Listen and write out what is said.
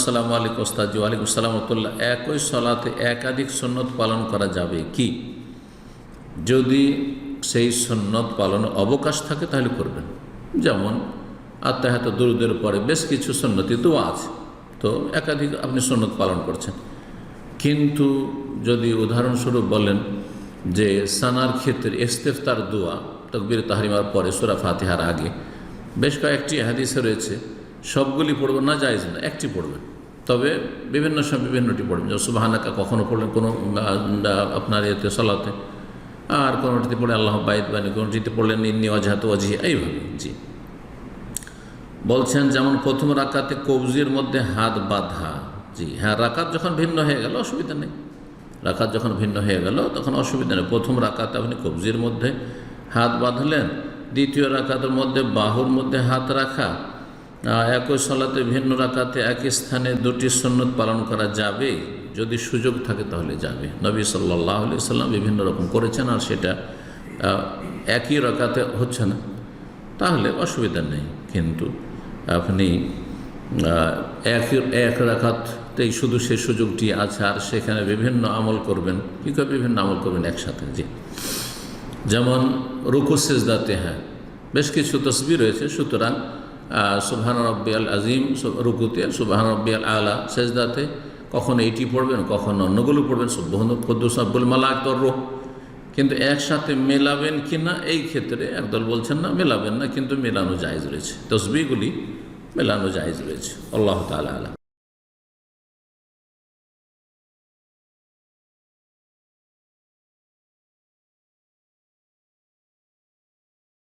আসসালামু আলাইকুম ওস্তাদজি। ওয়ালাইকুম আসসালাম রহমতুল্লাহ। একই সলাতে একাধিক সুন্নত পালন করা যাবে কি? যদি সেই সুন্নত পালনে অবকাশ থাকে তাহলে করবেন। যেমন আত্মাহাত দুরুদের পরে বেশ কিছু সুন্নতি দোয়া আছে, তো একাধিক আপনি সুন্নত পালন করছেন। কিন্তু যদি উদাহরণস্বরূপ বলেন যে সানার ক্ষেত্রে ইস্তেফতার দোয়া তাকবীর তাহরিমার পরে সূরা ফাতিহার আগে বেশ কয়েকটি হাদিসে রয়েছে, সবগুলি পড়বেন না, জায়েজ না, একটি পড়বেন। তবে বিভিন্ন সময় বিভিন্নটি পড়বেন। যেমন সুবহানাকা কখনো পড়লেন কোনো আপনার এতে সলাতে, আর কোনোটিতে পড়লেন আল্লাহ বাইত বানি, কোনোটিতে পড়লেন ইন্নী ওয়াজহাতু ওয়াজহি, এইভাবে। জি বলছেন যেমন প্রথম রাকাতে কবজির মধ্যে হাত বাঁধা। জি হ্যাঁ, রাকাত যখন ভিন্ন হয়ে গেল অসুবিধা নেই। রাকাত যখন ভিন্ন হয়ে গেল তখন অসুবিধা নেই। প্রথম রাকাতে আপনি কবজির মধ্যে হাত বাঁধলেন, দ্বিতীয় রাকাতের মধ্যে বাহুর মধ্যে হাত রাখা, একই সলাতে ভিন্ন রাকাতে একই স্থানে দুটি সুন্নত পালন করা যাবে, যদি সুযোগ থাকে তাহলে যাবে। নবী সাল্লাল্লাহু আলাইহি সাল্লাম বিভিন্ন রকম করেছেন, আর সেটা একই রাকাতে হচ্ছে না, তাহলে অসুবিধা নেই। কিন্তু আপনি এক রাকাতেই শুধু সেই সুযোগটি আছে, আর সেখানে বিভিন্ন আমল করবেন। কী করে বিভিন্ন আমল করবেন একসাথে? জি যেমন রুকু সেজদাতে হ্যাঁ বেশ কিছু তসবিহ রয়েছে, সুতরাং সুবহান রাব্বিয়াল আযীম রুকুতে, সুবহান রাব্বিয়াল আলা সেজদাতে কখনো এইটি পড়বেন, কখনো অন্যগুলো পড়বেন, সুবহান কুদ্দুস রাব্বুল মালায়েকাতুর রূহ। কিন্তু একসাথে মেলাবেন কি না, এই ক্ষেত্রে একদল বলছেন না, মেলাবেন না, কিন্তু মেলানো জায়েজ রয়েছে, তসবিহগুলি মেলানো জায়েজ রয়েছে। আল্লাহু তাআলা আলাম।